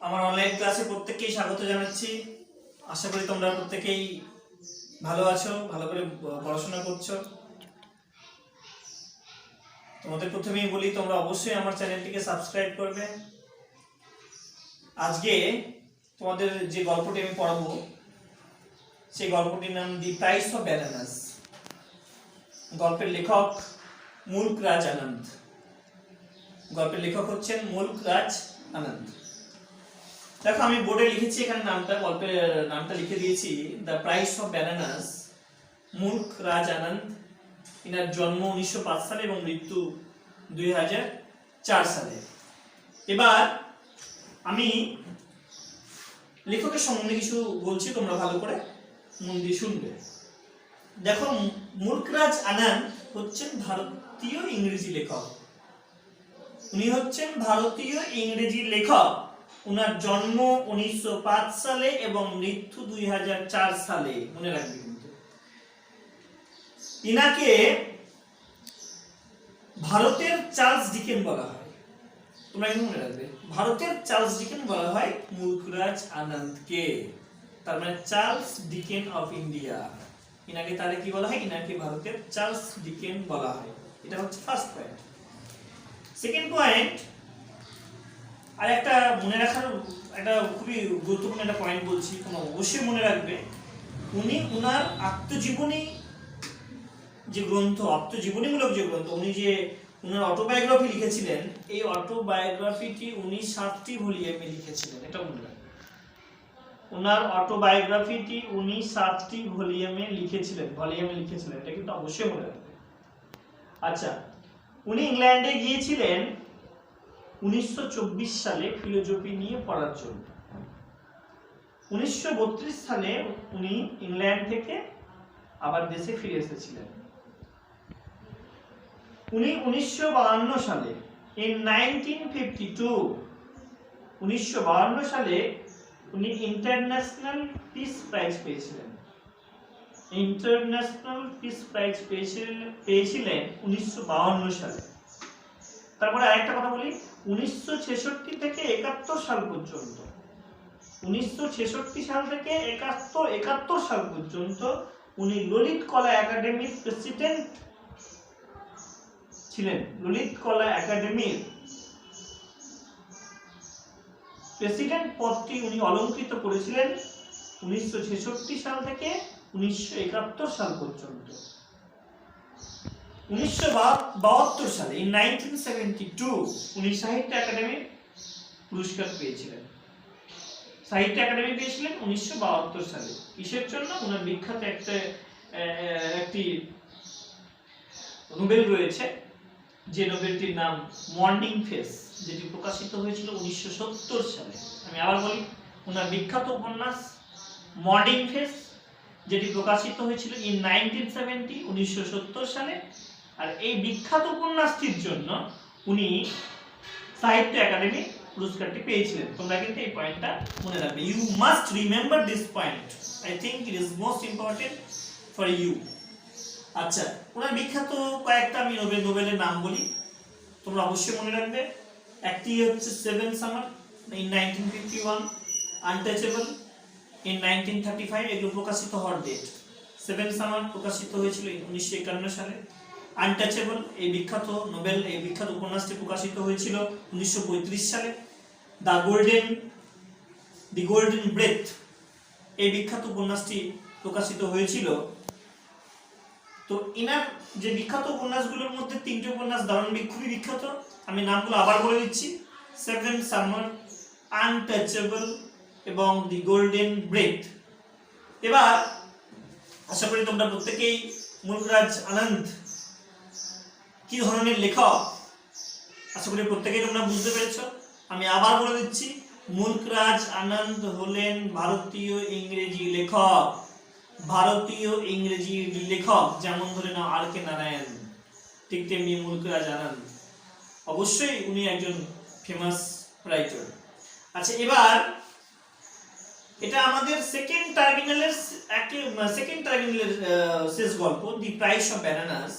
আমার অনলাইন ক্লাসে প্রত্যেককেই স্বাগত জানাচ্ছি। আশা করি তোমরা প্রত্যেকেই ভালো আছো, ভালো করে পড়াশোনা করছো। তোমাদের প্রথমেই বলি, তোমরা অবশ্যই আমার চ্যানেলটিকে সাবস্ক্রাইব করবে। আজকে তোমাদের যে গল্পটি আমি পড়াবো সেই গল্পটির নাম দি প্রাইস অফ ব্যানানাস। গল্পের লেখক মুল্ক রাজ আনন্দ। গল্পের লেখক হচ্ছেন মুল্ক রাজ আনন্দ। দেখো, আমি বোর্ডে লিখেছি, এখানে গল্পের নামটা লিখে দিয়েছি, the price of bananas, Mulk Raj Anand. ইনার জন্ম 1905 সালে এবং মৃত্যু 2004 সালে। এবার আমি লেখকের সম্বন্ধে কিছু বলছি, তোমরা ভালো করে মন দিয়ে শুনবে। দেখো, মুল্ক রাজ আনন্দ হচ্ছেন ভারতীয় ইংরেজি লেখক। উনি হচ্ছেন ভারতীয় ইংরেজি লেখক। উনার জন্ম 1905 সালে এবং মৃত্যু 2004 সালে, মনে রাখবে কিন্তু। ইনাকে ভারতের চার্লস ডিকেন বলা হয়। তোমরা কিন্তু মনে রাখবে, ভারতের চার্লস ডিকেন বলা হয় মুল্ক রাজ আনন্দকে। তার মানে চার্লস ডিকেন অফ ইন্ডিয়া। ইনাকে তাহলে কি বলা হয়? ইনাকে ভারতের চার্লস ডিকেন বলা হয়। এটা হচ্ছে ফার্স্ট পয়েন্ট। সেকেন্ড পয়েন্ট, আর একটা মনে রাখার একটা খুবই গুরুত্বপূর্ণ একটা পয়েন্ট বলছি, তোমরা অবশ্যই মনে রাখবে। উনি উনার আত্মজীবনী যে গ্রন্থ, আত্মজীবনীমূলক যে গ্রন্থ, উনি যে উনার অটোবায়োগ্রাফি লিখেছিলেন, এই অটোবায়োগ্রাফিটি উনি 7টি ভলিউমে লিখেছিলেন। এটা মনে রাখবে, উনার অটোবায়োগ্রাফিটি উনি 7টি ভলিউমে লিখেছিলেন। এটা কিন্তু অবশ্যই মনে রাখবে। আচ্ছা, উনি ইংল্যান্ডে গিয়েছিলেন 1924 সালে ফিলোসফি নিয়ে পড়ার জন্য। 1932 সালে উনি ইংল্যান্ড থেকে আবার দেশে ফিরে এসেছিলেন। উনি 1952 সালে, in 1952 সালে উনি ইন্টারন্যাশনাল পিস প্রাইজ পেয়েছিলেন। ইন্টারন্যাশনাল পিস প্রাইজ পেয়েছিলেন 1952 সালে। তারপরে আরেকটা কথা বলি, 1966 থেকে 71 সাল পর্যন্ত, 1966 সাল থেকে 71 সাল পর্যন্ত উনি ললিত কলা একাডেমির প্রেসিডেন্ট ছিলেন। ললিত কলা একাডেমির প্রেসিডেন্ট পদটি উনি অলংকৃত করেছিলেন 1966 সাল থেকে 1971 সাল পর্যন্ত। 1972 সালে, in 1972 উনি সাহিত্য একাডেমি পুরস্কার পেয়েছিলেন। সাহিত্য একাডেমি পেয়েছিলেন 1972 সালে। কিসের জন্য? ওনার বিখ্যাত একটি নোবেল রয়েছে, যে নোবেলটির নাম মর্নিং ফেস, যেটি প্রকাশিত হয়েছিল 1970 সালে। আমি আবার বলি, ওনার বিখ্যাত উপন্যাস মর্নিং ফেস, যেটি প্রকাশিত হয়েছিল in 1970 সালে। আর এই বিখ্যাত উপন্যাসটির জন্য উনি সাহিত্য একাডেমি পুরস্কারটি পেয়েছিলেন। তোমরা কিন্তু এই পয়েন্টটা মনে রাখবে। You must remember this point. I think it is most important for you. আচ্ছা, ওনার বিখ্যাত কয়েকটা আমি নোবেলের নাম বলি, তোমরা অবশ্যই মনে রাখবে। একটি হচ্ছে seven summer in 1951, untouchable in 1935, এগুলো প্রকাশিত হওয়ার ডেট। সেভেন সামার প্রকাশিত হয়েছিল 1951 সালে। আনটাচেবল, এই বিখ্যাত নোবেল, এই বিখ্যাত উপন্যাসটি প্রকাশিত হয়েছিল 1935 সালে। দি গোল্ডেন ব্রেথ, এই বিখ্যাত উপন্যাসটি প্রকাশিত হয়েছিল। তো ইনার যে বিখ্যাত উপন্যাসগুলোর মধ্যে 3টি উপন্যাস খুবই বিখ্যাত। আমি নামগুলো আবার বলে দিচ্ছি, সেভেন সামার, আনটাচেবল এবং দি গোল্ডেন ব্রেথ। এবার আশা করি তোমরা প্রত্যেকেই মুল্ক রাজ আনন্দ কি ধরনের লেখক, আশা করি প্রত্যেকেই তোমরা বুঝতে পেরেছ। আমি আবার বলে দিচ্ছি, মুল্ক রাজ আনন্দ হলেন ভারতীয় ইংরেজি লেখক। ভারতীয় ইংরেজি লেখক যেমন ধরে নাও আর.কে. নারায়ণ, ঠিক তেমনি মুল্ক রাজ আনন্দ। অবশ্যই উনি একজন ফেমাস রাইটার। আচ্ছা, এবার এটা আমাদের সেকেন্ড টার্মিনালের শেষ গল্প, দি প্রাইস অফ ব্যানানাস,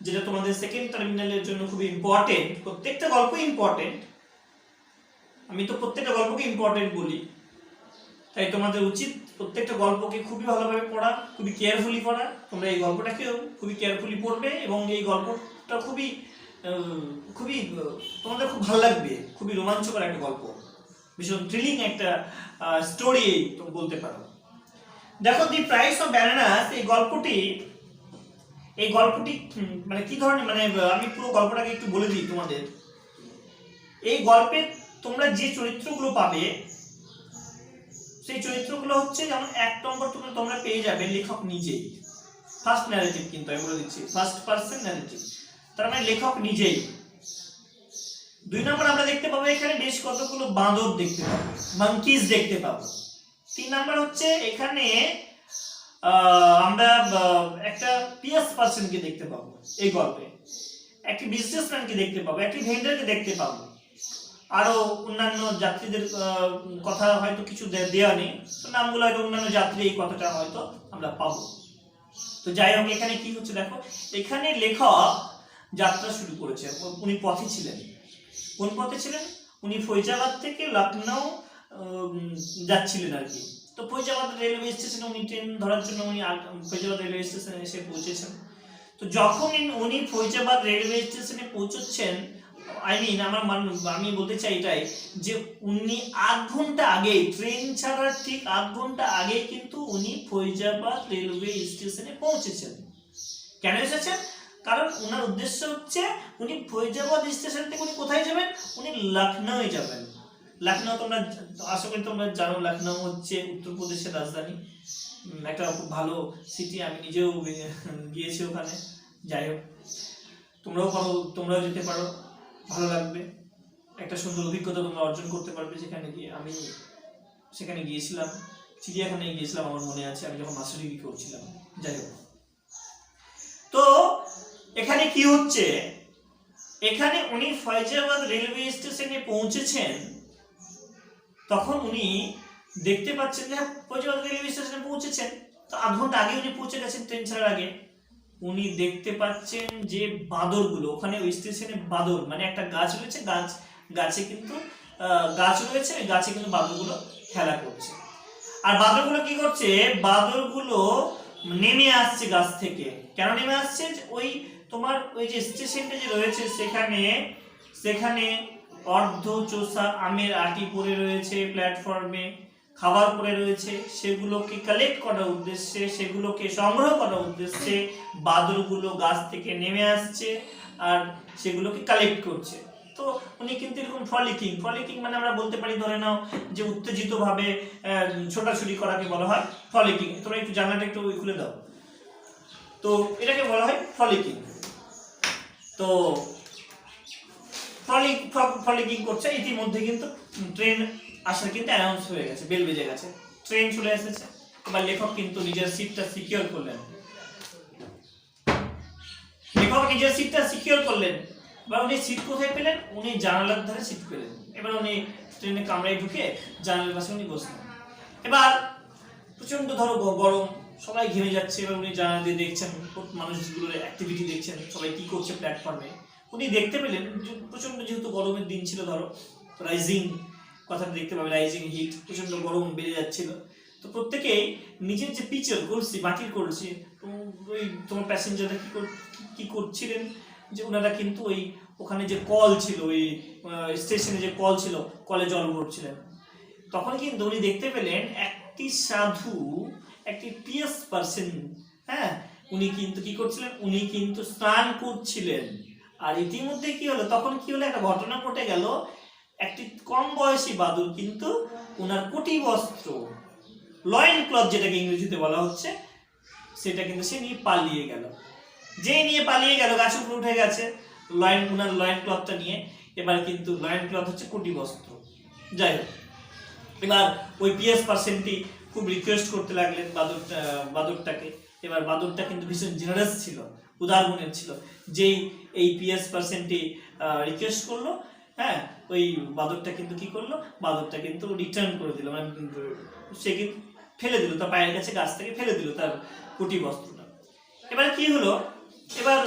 যেটা তোমাদের সেকেন্ড টার্মিনালের জন্য খুব ইম্পর্টেন্ট। প্রত্যেকটা গল্প ইম্পর্টেন্ট। আমি তো প্রত্যেকটা গল্পকে ইম্পর্টেন্ট বলি, তাই তোমাদের উচিত প্রত্যেকটা গল্পকে খুবই ভালোভাবে পড়া, খুবই কেয়ারফুলি পড়া। তোমরা এই গল্পটাকেও খুবই কেয়ারফুলি পড়বে এবং এই গল্পটা খুবই খুবই তোমাদের খুব ভালো লাগবে, খুবই রোমাঞ্চকর একটা গল্প, ভীষণ থ্রিলিং একটা স্টোরি তুমি বলতে পারো। দেখো দি প্রাইস অফ ব্যানানাস, এই গল্পটি মানে কি ধরনের, মানে আমি পুরো গল্পটাকে একটু বলে দিই তোমাদের। এই গল্পে তোমরা যে চরিত্রগুলো পাবে সেই চরিত্রগুলো হচ্ছে, যেমন 1 নম্বর তোমরা পেয়ে যাবে লেখক নিজেই, ফার্স্ট ন্যারেটিভ, কিন্তু আমি বলে দিচ্ছি ফার্স্ট পারসন ন্যারেটিভ, তার মানে লেখক নিজেই। 2 নম্বর আমরা দেখতে পাবো এখানে বেশ কতগুলো বাঁদর দেখতে পাবো, মাঙ্কিজ দেখতে পাবো। 3 নম্বর হচ্ছে এখানে আমরা একটা পিএস পার্সনকে দেখতে পাবো, এই গল্পে একটি বিজনেসম্যানকে দেখতে পাবো, একটি ভেন্ডারকে দেখতে পাবো, আরো অন্যান্য যাত্রীদের কথা হয়তো কিছু দেওয়া নেই, তো নামগুলো হয়তো অন্যান্য যাত্রী, এই কথাটা হয়তো আমরা পাবো। তো যাই হোক, এখানে কি হচ্ছে দেখো, এখানে লেখক যাত্রা শুরু করেছে। উনি পথে ছিলেন, কোন পথে ছিলেন? উনি ফৈজাবাদ থেকে লখনউ যাচ্ছিলেন আর কি। তো ফৈজাবাদ রেলওয়ে স্টেশনে উনি ট্রেন ধরার জন্য উনি ফৈজাবাদ রেলওয়ে স্টেশনে এসে পৌঁছেছেন। তো যখন উনি ফৈজাবাদ রেলওয়ে স্টেশনে পৌঁছচ্ছেন, আমি বলতে চাই এটাই যে উনি 8 ঘন্টা আগে, ট্রেন ছাড়ার ঠিক 8 ঘন্টা আগে কিন্তু উনি ফৈজাবাদ রেলওয়ে স্টেশনে পৌঁছেছেন। কেন এসেছেন? কারণ ওনার উদ্দেশ্য হচ্ছে উনি ফৈজাবাদ স্টেশন থেকে উনি কোথায় যাবেন? উনি লখনউ যাবেন। লখনউ তোমরা আশা করি তোমরা জানো, লখনউ হচ্ছে উত্তরপ্রদেশের রাজধানী, একটা খুব ভালো সিটি, আমি নিজেও গিয়েছি ওখানে। যাই হোক, তোমরাও যেতে পারো, ভালো লাগবে, একটা সুন্দর অভিজ্ঞতা তোমরা অর্জন করতে পারবে যেখানে গিয়ে। আমি সেখানে গিয়েছিলাম, চিড়িয়াখানায় গিয়েছিলাম, আমার মনে আছে, আমি যখন মাস্টার ডিগ্রি করছিলাম। যাই হোক, তো এখানে কি হচ্ছে, এখানে উনি ফৈজাবাদ রেলওয়ে স্টেশনে পৌঁছেছেন, তখন উনি দেখতে পাচ্ছেন যে ফৈজাবাদ রেলওয়ে স্টেশনে পৌঁছেছেন, তো 8 ঘন্টা আগে উনি পৌঁছে গেছেন ট্রেন ছাড়ার আগে। উনি দেখতে পাচ্ছেন যে বাদরগুলো, ওখানে ওই স্টেশনে বাদর, মানে একটা গাছ রয়েছে, গাছে কিন্তু গাছ রয়েছে, গাছে কিন্তু বাদরগুলো খেলা করছে। আর বাদরগুলো কি করছে? বাদরগুলো নেমে আসছে গাছ থেকে। কেন নেমে আসছে? ওই তোমার ওই যে স্টেশনটা যে রয়েছে সেখানে অর্ধচোষা আমের আটি পড়ে রয়েছে প্ল্যাটফর্মে, খাবার পড়ে রয়েছে, সেগুলোকে কালেক্ট করার উদ্দেশ্যে, সেগুলোকে সংগ্রহ করার উদ্দেশ্যে বাদরগুলো গাছ থেকে নেমে আসছে আর সেগুলোকে কালেক্ট করছে। তো উনি কিন্তু এরকম ফ্রলিকিং মানে আমরা বলতে পারি, ধরে নাও যে উত্তেজিত ভাবে ছোটাছুটি করাকে বলা হয় ফ্রলিকিং। তোমরা একটু জানলাটা একটু খুলে দাও, তো এটাকে বলা হয় ফ্রলিকিং। তো ফ্রলিকিং করছে। ইতিমধ্যে কিন্তু ট্রেন আসার কিন্তু অ্যানাউন্স হয়ে গেছে, বেল বেজে গেছে, ট্রেন চলে এসেছে। এবার লেখক কিন্তু নিজের সিটটা সিকিউর করলেন, এবার উনি সিট কোথায় পেলেন? উনি জানালার ধারে সিট পেলেন। এবার উনি ট্রেনে কামরায় ঢুকে জানালার পাশে উনি বসলেন। এবার প্রচন্ড ধরো গরম, সবাই ঘেমে যাচ্ছে। এবার উনি জানালা দিয়ে দেখছেন মানুষগুলোর অ্যাক্টিভিটি, দেখছেন সবাই কি করছে প্ল্যাটফর্মে। উনি দেখতে পেলেন প্রচন্ড, যেহেতু গরমের দিন ছিল, ধরো রাইজিং কথাটা দেখতে পাবে, রাইজিং হিট, প্রচন্ড গরম বেড়ে যাচ্ছিল। তো প্রত্যেকেই নিজের যে পিচের কলসি, মাটির কলসি, ওই তোমার প্যাসেঞ্জাররা কি করছিলেন যে ওনারা কিন্তু ওখানে যে কল ছিল, ওই স্টেশনে যে কল ছিল, কলে জল ভরছিলেন। তখন কিন্তু উনি দেখতে পেলেন একটি সাধু, একটি পিয়াস পার্সন, হ্যাঁ, উনি কিন্তু কি করছিলেন? উনি কিন্তু স্নান করছিলেন। আর ইতিমধ্যে কি হলো, তখন কি হলো, একটা ঘটনা ঘটে গেল। একটি কম বয়সী বাদুর কিন্তু ওনার কোটি বস্ত্র, লয়েন ক্লথ যেটাকে ইংরেজিতে বলা হচ্ছে, সেটা কিন্তু সে নিয়ে পালিয়ে গেল। গাছ উপরে উঠে গেছে ওনার লয়েন ক্লথটা নিয়ে। এবার কিন্তু লয়েন ক্লথ হচ্ছে কোটি বস্ত্র। যাই হোক, এবার ওই পিএস পার্সনটি খুব রিকোয়েস্ট করতে লাগলেন বাদরটাকে। এবার বাদরটা কিন্তু ভীষণ জেনারেস ছিল, উদার মনের ছিল। যেই এই পিএস পার্সনটি রিকোয়েস্ট করলো, হ্যাঁ, ওই বাদরটা কিন্তু কি করলো? বাদরটা কিন্তু রিটার্ন করে দিল, মানে সে কিন্তু ফেলে দিল, তার পায়ের কাছে গাছ থেকে ফেলে দিল তার কোটি বস্ত্রটা। এবার কি হলো? এবার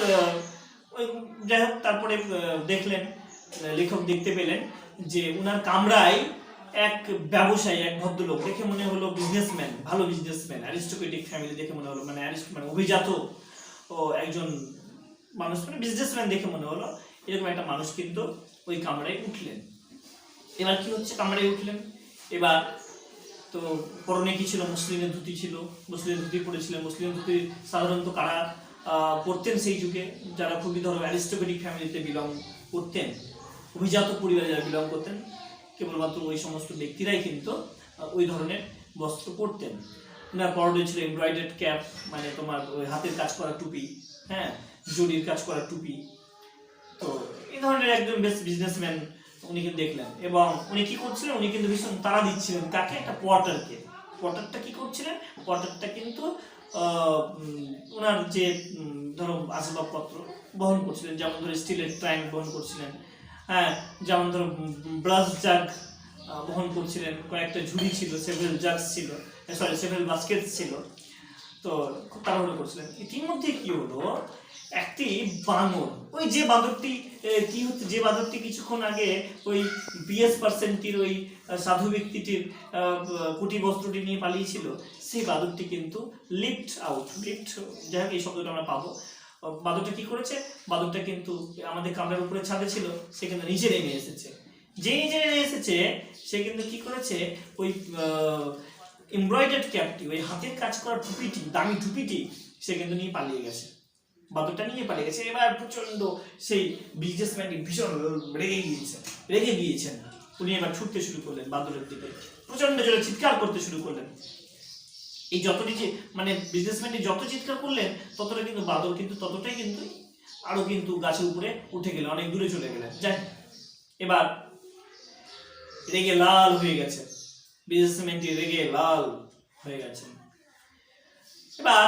ওই যাই হোক, তারপরে দেখলেন লেখক দেখতে পেলেন যে উনার কামরায় এক ব্যবসায়ী, এক ভদ্রলোক, দেখে মনে হলো বিজনেসম্যান, ভালো বিজনেসম্যান, অ্যারিস্টোক্রেটিক ফ্যামিলি দেখে মনে হলো, মানে মানে অভিজাত ও একজন মানুষ, মানে বিজনেসম্যান দেখে মনে হলো, এরকম একটা মানুষ কিন্তু ওই কামরায় উঠলেন। এবার কি হচ্ছে, কামরায় উঠলেন, এবার তো পরনে কি ছিল, মুসলিমের ধুতি ছিল, মুসলিমের ধুতি পরেছিলেন। মুসলিম ধুতি সাধারণত কারা পরতেন সেই যুগে, যারা খুবই ধরো অ্যারিস্টোক্রেটিক ফ্যামিলিতে বিলং করতেন, অভিজাত পরিবারে যারা বিলং করতেন, কেবলমাত্র ওই সমস্ত ব্যক্তিরাই কিন্তু ওই ধরনের বস্ত্র পরতেন। ওনার পরনে ছিল এমব্রয়ডার্ড ক্যাপ, মানে তোমার ওই হাতের কাজ করা টুপি, হ্যাঁ, জরির কাজ করা টুপি। তো এই ধরনের একজন বেশ বিজনেসম্যান উনি কিন্তু দেখলেন, এবং উনি কি করছিলেন, উনি কিন্তু ভীষণ তাড়া দিচ্ছিলেন কাকে, একটা পটারকে। পটারটা কি করছিলেন, পটারটা কিন্তু ওনার যে ধরো আসবাবপত্র বহন করছিলেন, যেমন ধরো স্টিলের ট্যাঙ্ক বহন করছিলেন, হ্যাঁ, যেমন ধরো ব্রাশ জাগ বহন করছিলেন, কয়েকটা ঝুড়ি ছিল, সেভেল জাগস ছিল, সরি সেভেল বাস্কেট ছিল। তো খুব তাড়াহুড়ো করছিলেন। ইতিমধ্যে কি হলো, একটি বানর, ওই যে বাঁদরটি কি হচ্ছে, যে বাঁদরটি কিছুক্ষণ আগে ওই 20% ওই সাধু ব্যক্তিটির কুটি বস্ত্রটি নিয়ে পালিয়েছিল, সেই বাঁদরটি কিন্তু লিফট যাই হোক এই শব্দটা আমরা পাবো। বাঁদরটা কি করেছে, বাঁদরটা কিন্তু আমাদের কামরার উপরে ছাদে ছিল, সে কিন্তু নিচে নেমে এসেছে। যে নিচে নেমে এসেছে সে কিন্তু কি করেছে, ওই এমব্রয়ডার্ড ক্যাপটি, ওই হাতের কাজ করা টুপিটি, দামি টুপিটি সে কিন্তু নিয়ে পালিয়ে গেছে, বাদরটা নিয়ে পালিয়ে গেছে। এবার প্রচন্ড সেই বিজনেসম্যানটি ভীষণ রেগে গিয়েছেন। উনি এবার ছুটতে শুরু করলেন বাদরের দিকে, প্রচন্ড জোরে চিৎকার করতে শুরু করলেন। এই যতটি যে মানে বিজনেসম্যানটি যত চিৎকার করলেন, ততটা কিন্তু বাদর কিন্তু ততটাই কিন্তু আরো কিন্তু গাছের উপরে উঠে গেলেন, অনেক দূরে চলে গেলেন। যাই, এবার রেগে লাল হয়ে গেছে, বিজনেসম্যানটি রেগে লাল হয়ে গেছে। এবার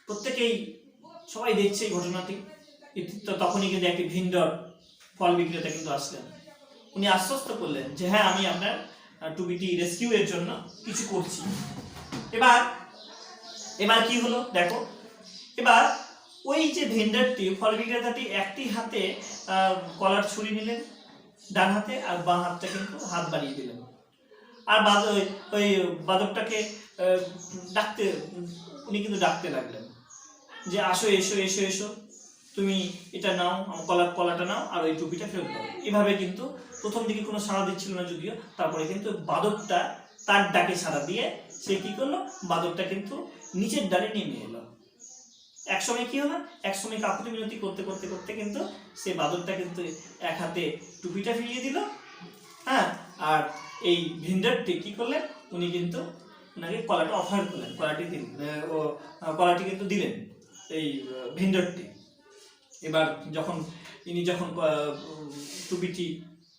প্রত্যেকেই সবাই দেখছে এই ঘটনাটি। তখনই কিন্তু একটি ভিন্ডর, ফল বিক্রেতা কিন্তু আসলেন। উনি আশ্বস্ত করলেন যে হ্যাঁ, আমি আপনার টুপিটি রেস্কিউ এর জন্য কিছু করছি। এবার কি হলো দেখো, এবার ওই যে ভেন্ডারটি, ফল বিক্রেতাটি একটি হাতে কলার ছুরি নিলেন ডান হাতে, আর বাঁ হাতটা কিন্তু হাত বাড়িয়ে দিলেন, আর ওই বাদকটাকে উনি কিন্তু ডাকতে লাগলেন যে এসো এসো এসো এসো, তুমি এটা নাও, কলাটা নাও, আর ওই টুপিটা ফেরত দাও। এভাবে কিন্তু প্রথম দিকে কোনো সাড়া দিচ্ছিল না যদিও, তারপরে কিন্তু বাদকটা তার ডাকে সাড়া দিয়ে সে কি করলো, বাদকটা কিন্তু নিচের ডালে নেমে এলো। একসময় কি হলো, একসময় কাকুতি মিনতি করতে করতে করতে কিন্তু সে বাদকটা কিন্তু এক হাতে টুপিটা ফিরিয়ে দিল, হ্যাঁ, আর এই ভিন্ডারটি কি করলেন, উনি কিন্তু ওনাকে কলাটা অফার করলেন, কলাটি কিন্তু দিলেন এই ভেন্ডরটি। এবার ইনি যখন টুপিটি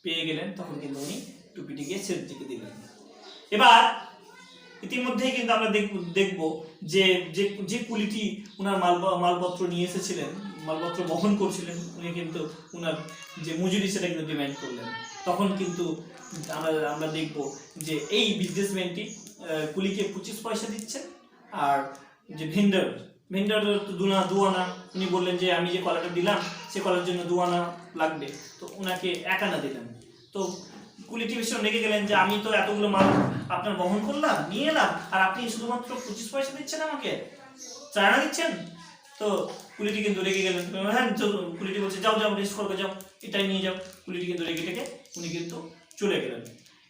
পেয়ে গেলেন, তখন কিন্তু উনি টুপিটিকে ছেলেটিকে দিলেন। এবার ইতিমধ্যেই কিন্তু আমরা দেখব যে যে কুলিটি উনার মালপত্র নিয়ে এসেছিলেন, মালপত্র বহন করছিলেন, উনি কিন্তু উনার যে মজুরি সেটা কিন্তু ডিমান্ড করলেন। তখন কিন্তু আমরা দেখব যে এই বিজনেসম্যানটি কুলিকে 25 পয়সা দিচ্ছেন, আর যে ভেন্ডার দু আনা, উনি বললেন যে আমি যে কলাটা দিলাম সে কলার জন্য 2 আনা লাগবে, তো উনাকে 1 আনা দিলেন। তো কুলিটি ভীষণ রেগে গেলেন যে আমি তো এতগুলো মাল আপনার বহন করলাম, নিয়ে এলাম, আর আপনি শুধুমাত্র 25 পয়সা দিচ্ছেন, আমাকে 4 আনা দিচ্ছেন। তো কুলিটি কিন্তু রেগে গেলেন। হ্যাঁ, কুলিটি বলছে যাও যাও, রেস্ট করবে, যাও, এটাই নিয়ে যাও। কুলিটি কিন্তু রেগে টেকে উনি কিন্তু চলে গেলেন।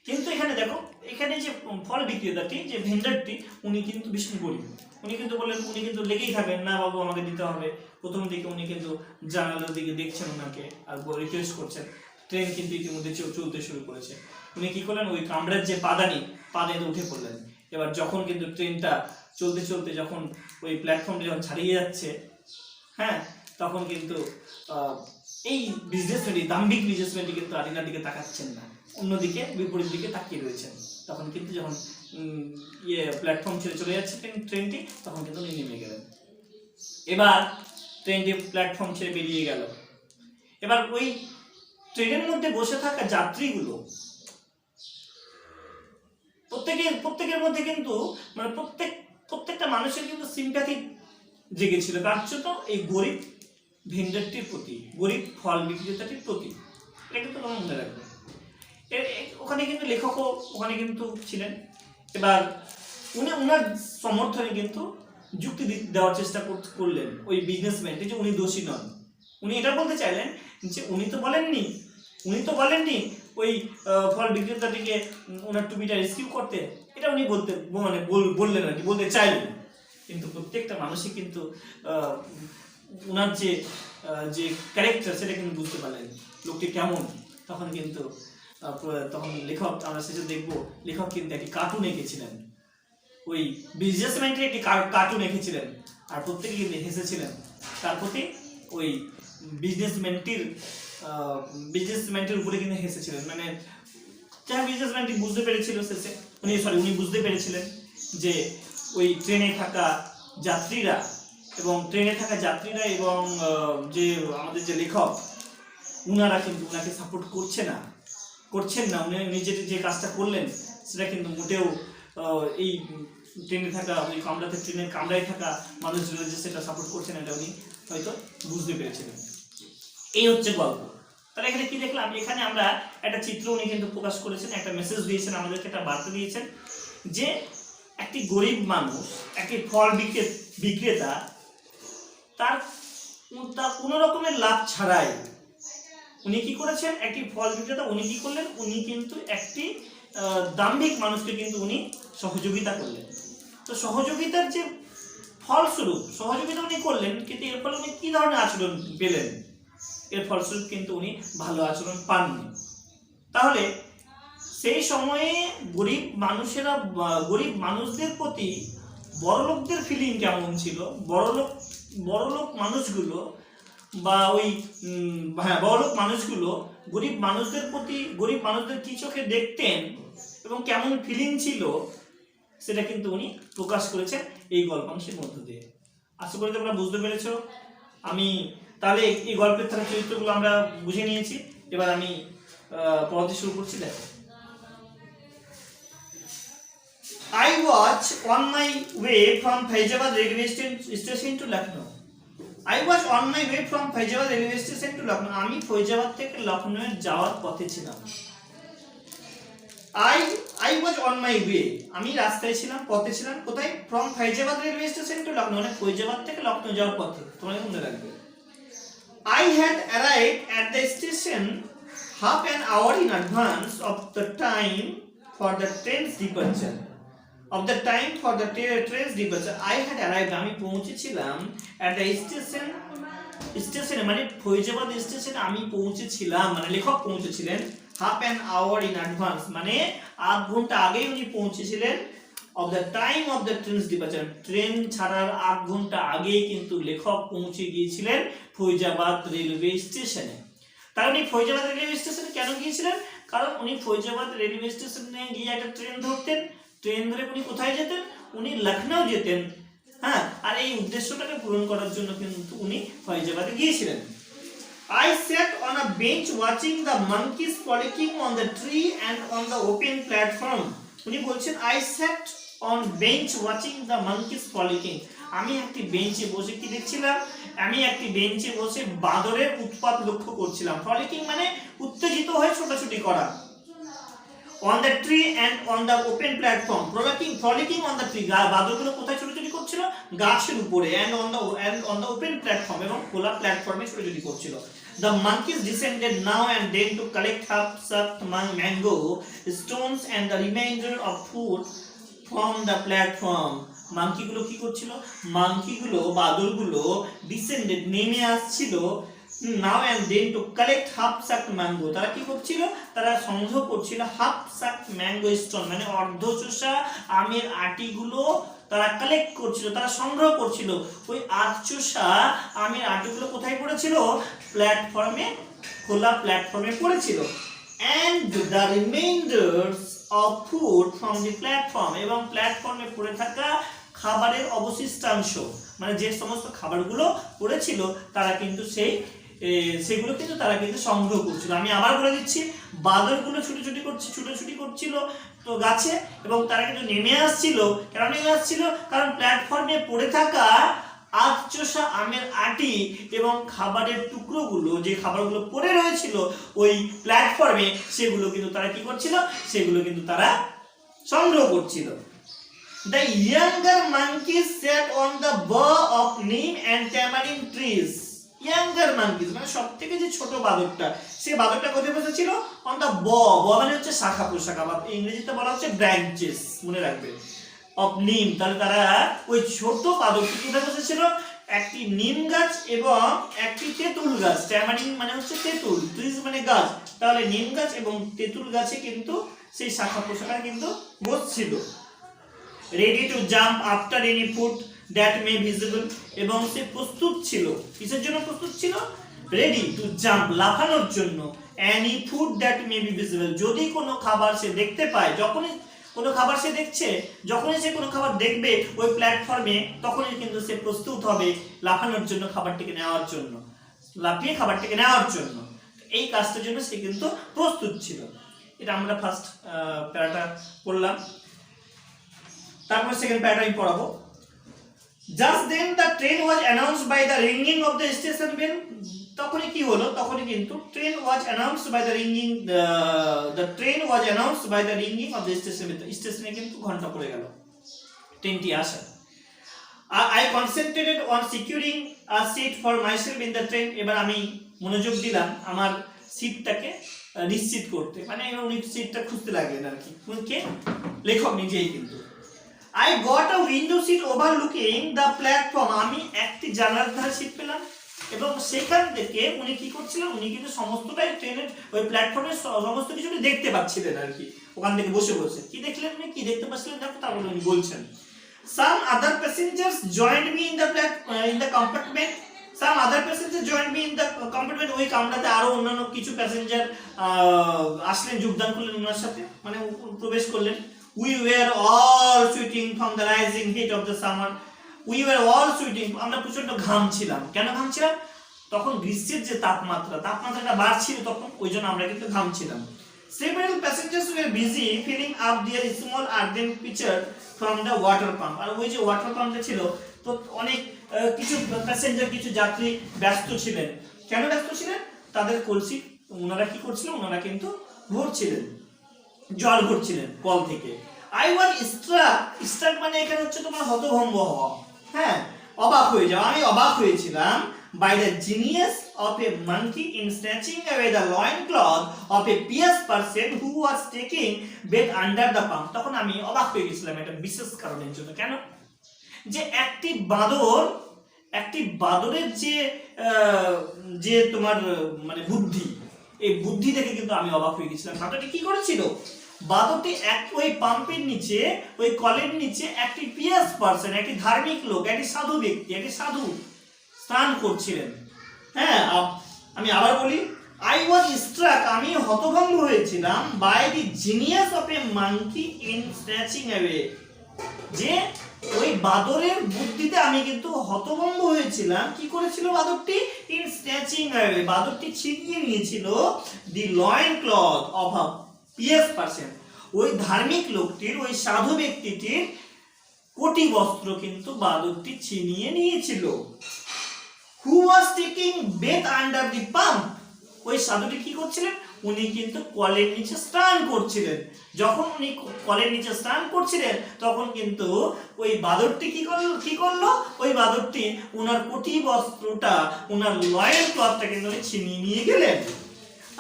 কিন্তু এখানে দেখো, এখানে যে ফল বিক্রেতাটি, যে ভেন্ডারটি, উনি কিন্তু ভীষণ গরিব। উনি কিন্তু বললেন, উনি কিন্তু লেগেই থাকবেন, না বাবু আমাকে দিতে হবে। প্রথম দিকে উনি কিন্তু জানালার দিকে দেখছেন ওনাকে, আর রিকোয়েস্ট করছেন। ট্রেন কিন্তু ইতিমধ্যে চলতে শুরু করেছে। উনি কি করলেন, ওই কামরার যে পাদানিতে উঠে পড়লেন। এবার যখন কিন্তু ট্রেনটা চলতে চলতে যখন ওই প্ল্যাটফর্মটা যখন ছাড়িয়ে যাচ্ছে, হ্যাঁ, তখন কিন্তু এই বিজনেসম্যানটি, দাম্ভিক বিজনেসম্যানটি কিন্তু আরিনার দিকে তাকাচ্ছেন না, অন্যদিকে বিপরীত দিকে তাকিয়ে রয়েছেন। তখন কিন্তু যখন প্ল্যাটফর্ম ছেড়ে চলে যাচ্ছে ট্রেনটি, তখন কিন্তু উনি নেমে গেলেন। এবার ট্রেনটি প্ল্যাটফর্ম ছেড়ে বেরিয়ে গেল। এবার ওই ট্রেনের মধ্যে বসে থাকা যাত্রীগুলো প্রত্যেকের মধ্যে কিন্তু মানে প্রত্যেকটা মানুষের কিন্তু সিম্প্যাথি জেগেছিল কার জন্য, এই গরিব ভেন্ডারটির প্রতি, গরিব ফল বিক্রেতাটির প্রতি। এটা কিন্তু তোমার মনে রাখবে। ওখানে কিন্তু লেখকও ওখানে কিন্তু ছিলেন। এবার উনি ওনার সমর্থনে কিন্তু যুক্তি দেওয়ার চেষ্টা করলেন ওই বিজনেসম্যান যে উনি দোষী নন। উনি এটা বলতে চাইলেন যে উনি তো বলেননি ওই ফল বিক্রেতাটিকে ওনার টুপিটা রেস্কিউ করতে, এটা উনি বললেন আর কি, বলতে চাইলেন। কিন্তু প্রত্যেকটা মানুষই কিন্তু ওনার যে ক্যারেক্টার সেটা কিন্তু বুঝতে পারলেন লোকটি কেমন। তখন লেখক, আমরা শেষে দেখবো লেখক কিন্তু একটি কার্টুন এঁকেছিলেন, ওই বিজনেসম্যানটির একটি কার্টুন এঁকেছিলেন, আর প্রত্যেকে কিন্তু হেসেছিলেন তার প্রতি। ওই বিজনেসম্যানটির উপরে কিন্তু হেসেছিলেন। মানে যারা বিজনেসম্যানটি বুঝতে পেরেছিল শেষে উনি বুঝতে পেরেছিলেন যে ওই ট্রেনে থাকা যাত্রীরা এবং যে আমাদের যে লেখক উনারা কিন্তু উনাকে সাপোর্ট করছেন না। উনি যে কাজটা করলেন সেটা কিন্তু মোটেও এই ট্রেনের কামরায় থাকা মানুষগুলো যে সেটা সাপোর্ট করছেন এটা উনি হয়তো বুঝতে পেরেছিলেন। এই হচ্ছে গল্প। তাহলে এখানে কি দেখলাম? এখানে আমরা একটা চিত্র উনি কিন্তু প্রকাশ করেছেন, একটা মেসেজ দিয়েছেন, আমাদেরকে একটা বার্তা দিয়েছেন যে একটি গরিব মানুষ, একটি ফল বিক্রেতা তার কোনো রকমের লাভ ছাড়াই উনি কি করেছেন, একটি ফল বিক্রেতা উনি কি করলেন, উনি কিন্তু একটি দাম্ভিক মানুষকে কিন্তু উনি সহযোগিতা করলেন। তো সহযোগিতার যে ফলস্বরূপ সহযোগিতা উনি করলেন, কিন্তু এর ফলে উনি কি ধরনের আচরণ পেলেন? এর ফলস্বরূপ কিন্তু উনি ভালো আচরণ পাননি। তাহলে সেই সময়ে গরিব মানুষদের প্রতি বড়লোকদের ফিলিং কেমন ছিল? বড়লোক মানুষগুলো বা বড়লোক মানুষগুলো গরিব মানুষদের কি চোখে দেখতেন এবং কেমন ফিলিং ছিল সেটা কিন্তু উনি প্রকাশ করেছেন এই গল্পাংশের মধ্য দিয়ে। আশা করি তোমরা বুঝতে পেরেছো। আমি তাহলে এই গল্পের থাকা চরিত্রগুলো আমরা বুঝে নিয়েছি। এবার আমি পড়াতে শুরু করছি। দেখো, I was on my way from Faizabad railway station to Lucknow. আমি ফৈজাবাদ থেকে লখনউ যাওয়ার পথে ছিলাম। I was on my way, আমি রাস্তায় ছিলাম, পথে ছিলাম। কোথায়? From Faizabad railway station to Lucknow, মানে ফৈজাবাদ থেকে লখনউ যাওয়ার পথে। তোমরা মনে রাখবে, I had arrived at the station half an hour in advance of the time for the train's departure. I had arrived, আমি পৌঁছেছিলাম at the স্টেশনে, মানে ফৈজাবাদ স্টেশনে আমি পৌঁছেছিলাম, মানে লেখক পৌঁছেছিলেন half an hour in advance, মানে আধ ঘন্টা আগেই উনি পৌঁছেছিলেন of the time of the train's departure, train ছাড়ার আধ ঘন্টা আগেই কিন্তু লেখক পৌঁছে গিয়েছিলেন ফৈজাবাদ রেলওয়ে স্টেশনে। তার উনি ফৈজাবাদ রেলওয়ে স্টেশনে কেন গিয়েছিলেন? কারণ উনি ফৈজাবাদ রেলওয়ে স্টেশনে গিয়ে একটা ট্রেন ধরতেন, ট্রেন ধরে উনি কোথায় যেতেন? উনি লখনউ যেতেন। হ্যাঁ, আর এই উদ্দেশ্যটাকে পূরণ করার জন্য কিন্তু উনি ফৈজাবাদে গিয়েছিলেন। I sat on a bench watching the monkeys frolicking on the tree and on the open platform. উনি বলছেন I sat on bench watching the monkeys frolicking. আমি একটি বেঞ্চে বসে কি দেখছিলাম? আমি একটি বেঞ্চে বসে বাঁদরের উৎপাত লক্ষ্য করছিলাম। ফ্রলিকিং মানে উত্তেজিত হয়ে ছোটাছুটি করা। On the tree and on the open platform, frolicking on the tree, বাদরগুলো কোথায় ছোটাছুটি করছিল? গাছের উপরে। and on the open platform, এবং খোলা প্ল্যাটফর্মে ছোটাছুটি করছিল। The monkeys descended now and then to collect half-sucked mango stones and the remainder of food from the platform. মাঙ্কিগুলো কি করছিল? বাদরগুলো descended, নেমে আসছিল, now and then to collect half-sucked mango. তারা কি করছিল? তারা সংগ্রহ করছিল half-sucked mango stone, মানে অর্ধচোষা আমের আটিগুলো তারা কালেক্ট করছিল, তারা সংগ্রহ করছিল। ওই আধচোষা আমের আটিগুলো কোথায় পড়েছিল? প্ল্যাটফর্মে, খোলা প্ল্যাটফর্মে পড়েছিল। and the remainders of food from the platform, এবং প্ল্যাটফর্মে পড়ে থাকা খাবারের অবশিষ্টাংশ, মানে যে সমস্ত খাবারগুলো পড়েছিল তারা কিন্তু সেগুলো কিন্তু তারা কিন্তু সংগ্রহ করছিল। আমি আবার বলে দিচ্ছি, বাদরগুলো ছুটোছুটি করছিল তো গাছে, এবং তারা কিন্তু নেমে আসছিল। কেন নেমে আসছিল? কারণ প্ল্যাটফর্মে পড়ে থাকা আধচোষা আমের আটি এবং খাবারের টুকরোগুলো, যে খাবারগুলো পড়ে রয়েছিল ওই প্ল্যাটফর্মে, সেগুলো কিন্তু তারা কি করছিল, সেগুলো কিন্তু তারা সংগ্রহ করছিল। The younger monkeys sat on the bough of neem and tamarind trees. Younger monkeys মানে সবথেকে যে ছোট বাদরটা, সে বাদরটা কোথায় বসেছিল? On the bough, মানে হচ্ছে শাখা প্রশাখা, বা ইংরেজিতে বলা হচ্ছে ব্রাঞ্চেস, মনে রাখবে, of neem। তাহলে তারা ওই ছোট বাদরটি কোথায় বসেছিল? একটি নিম গাছ এবং একটি তেঁতুল গাছ। ট্যামারিন্ড মানে হচ্ছে তেঁতুল, ট্রিজ মানে গাছ, তাহলে নিম গাছ এবং তেঁতুল গাছে কিন্তু সেই শাখা প্রশাখা কিন্তু বসছিল। Ready to jump after any food that may visible, এবং সে প্রস্তুত ছিল, কিসের জন্য প্রস্তুত ছিল? রেডি টু জাম্প, লাফানোর জন্য, any food that may be visible, যদি কোনো খাবার সে দেখতে পায়, যখনই কোনো খাবার সে দেখছে, যখনই সে কোনো খাবার দেখবে ওই প্ল্যাটফর্মে, তখনই কিন্তু সে প্রস্তুত হবে লাফানোর জন্য, খাবারটিকে নেওয়ার জন্য, লাফিয়ে খাবারটিকে নেওয়ার জন্য। এই কাজটার জন্য সে কিন্তু প্রস্তুত ছিল। এটা আমরা ফার্স্ট প্যারাটা পড়লাম। তারপর সেকেন্ড প্যারাটা আমি পড়াবো। Just then the train was announced by the ringing of the station bell. তখনই কি হলো? তখনই কিন্তু train was announced by the ringing, the train was announced by the ringing of the station bell. স্টেশনে কিন্তু ঘন্টা পড়ে গেল ট্রেনটি আসা। I concentrated on securing a seat for myself in the train. এবার আমি মনোযোগ দিলাম আমার সিটটাকে নিশ্চিত করতে, মানে উনি সিটটা খুঁজতে লাগলেন আর কি, কে? লেখক নিজেই কিন্তু। I got a window seat overlooking the platform. আমি একটি জানালার ধারে সিট পেলাম এবং সেখান থেকে উনি কি করছিলেন? উনি কিন্তু সমস্তটাই ট্রেনের ওই প্ল্যাটফর্মের সমস্ত কিছু দেখতে পাচ্ছিলেন আর কি, ওখান থেকে বসে বসে। কি দেখলেন উনি? কি দেখতে পাচ্ছিলেন দেখো, তারপরে উনি বলছেন, some other passengers joined me in the compartment. Some other passengers joined me in the compartment. ওই কামরাতে আরো অন্যান্য কিছু প্যাসেঞ্জার আসলেন, যোগদান করলেন ওনার সাথে, মানে প্রবেশ করলেন। We were all sweating from the rising heat of the summer. We were all sweating. আমরা প্রচন্ড ঘামছিলাম। কেন ঘামছিলাম? তখন গ্রীষ্মের যে তাপমাত্রাটা বাড়ছিল তখন, ওই জন্য আমরা কিন্তু ঘামছিলাম। Several passengers were busy filling up their small earthen pitcher from the water pump. আর ওই যে ওয়াটার পাম্পটা ছিল, তো অনেক কিছু প্যাসেঞ্জার, কিছু যাত্রী ব্যস্ত ছিলেন। কেন ব্যস্ত ছিলেন? তাদের কলসি ওনারা কি করছিলেন? ওনারা কিন্তু ভরছিলেন, জল ভরছিলেন কল থেকে। I was struck মানে এখানে হচ্ছে তোমার হতভম্ব হওয়া, হ্যাঁ, অবাক হয়ে যাওয়া। আমি অবাক হয়েছিলাম by the genius of a monkey in snatching away the loincloth of a pious person who was taking bath under the pump. তখন আমি অবাক হয়ে গেছিলাম একটা বিশেষ কারণের জন্য। কেন? যে একটি বাদরের যে তোমার মানে বুদ্ধি, এই বুদ্ধি দেখে কিন্তু আমি অবাক হয়ে গেছিলাম। বাদরটি কি করেছিল? বাদরটি ওই পাম্পের নিচে, ওই কলের নিচে একটি পিয়াস পারসন, একটি ধার্মিক লোক, একটি সাধু ব্যক্তি, একটি সাধু স্নান করছিলেন। হ্যাঁ, আমি আবার বলি, I was struck, আমি হতভম্ব হয়েছিলাম by the genius of a monkey in snatching away, যে ওই বাদরের বুদ্ধিতে আমি কিন্তু হতভম্ব হয়েছিলাম। কি করেছিল বাদরটি? in snatching away, বাদরটি ছিনিয়ে নিয়েছিল the loincloth of a pious person, ওই ধার্মিক লোকটির, ওই সাধু ব্যক্তিটির কোটি বস্ত্র কিন্তু বাদরটি ছিনিয়ে নিয়েছিল। Who was taking bath under the pump? ওই সাধুটি কি করছিলেন? উনি কিন্তু কলের নিচে স্নান করছিলেন। যখন উনি কলের নিচে স্নান করছিলেন তখন কিন্তু ওই বাদরটি কি করলো? ওই বাদরটি ওনার কোটি বস্ত্রটা, ওনার লয়েল ক্লথটা কিন্তু উনি ছিনিয়ে নিয়ে গেলেন।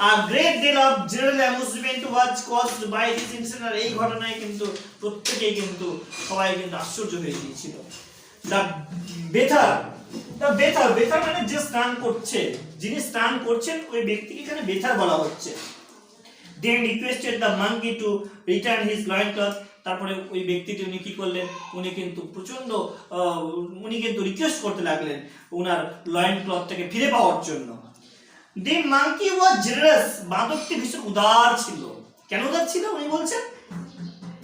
A great deal of general amusement was caused by this incident. এই ঘটনায় কিন্তু প্রত্যেকেই কিন্তু সবাই কিন্তু আশ্চর্য হয়ে গিয়েছিল। The বেথার মানে যে স্নান করছে, যিনি স্নান করছেন ওই ব্যক্তিকে এখানে বেথার বলা হচ্ছে। Then requested the monkey to return his loincloth. তারপরে ওই ব্যক্তিটি উনি কি করলেন? উনি কিন্তু উনি কিন্তু রিকোয়েস্ট করতে লাগলেন ওনার লয়েন ক্লথটাকে ফিরে পাওয়ার জন্য। The monkey was generous. বাদরটি ভীষণ উদার ছিল। কেন উদার ছিল? উনি বলছেন,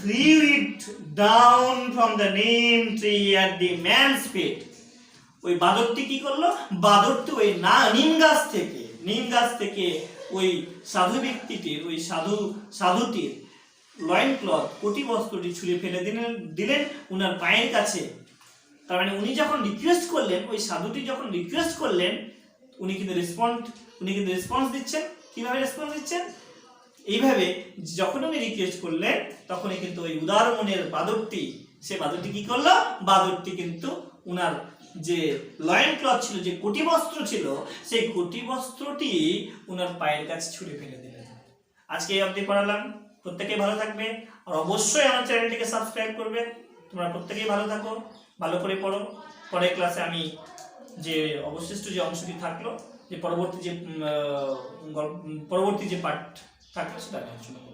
threw it down from the neem tree at the man's feet. ওই বাদরটি কি করলো? বাদরটি ওই নিম গাছ থেকে ওই সাধু ব্যক্তিটির, ওই সাধুটির লয়েন ক্লথ, কোটি বস্ত্রটি ছুঁড়ে ফেলে দিলেন উনার পায়ের কাছে। তার মানে উনি যখন রিকোয়েস্ট করলেন, ওই সাধুটি যখন রিকোয়েস্ট করলেন, উনি কিন্তু রেসপন্স দিচ্ছেন। কিভাবে রেসপন্স দিচ্ছেন? এইভাবে, যখন উনি রিকোয়েস্ট করলেন তখনই কিন্তু ওই উদার মনের বাদরটি, সে বাদরটি কি করলো? বাদরটি কিন্তু উনার যে লয়েন ক্লথ ছিল, যে কটি বস্ত্র ছিল, সেই কটি বস্ত্রটি উনার পায়ের কাছে ছুঁড়ে ফেলে দিলেন। আজকে এই অবধি পড়ালাম। প্রত্যেকেই ভালো থাকবে, আর অবশ্যই আমার চ্যানেলটিকে সাবস্ক্রাইব করবে। তোমরা প্রত্যেকেই ভালো থাকো, ভালো করে পড়ো। পরের ক্লাসে আমি যে অবশিষ্ট যে অংশটি থাকলো, যে পরবর্তী যে পার্ট থাকলো, সেটা আমি আলোচনা করব।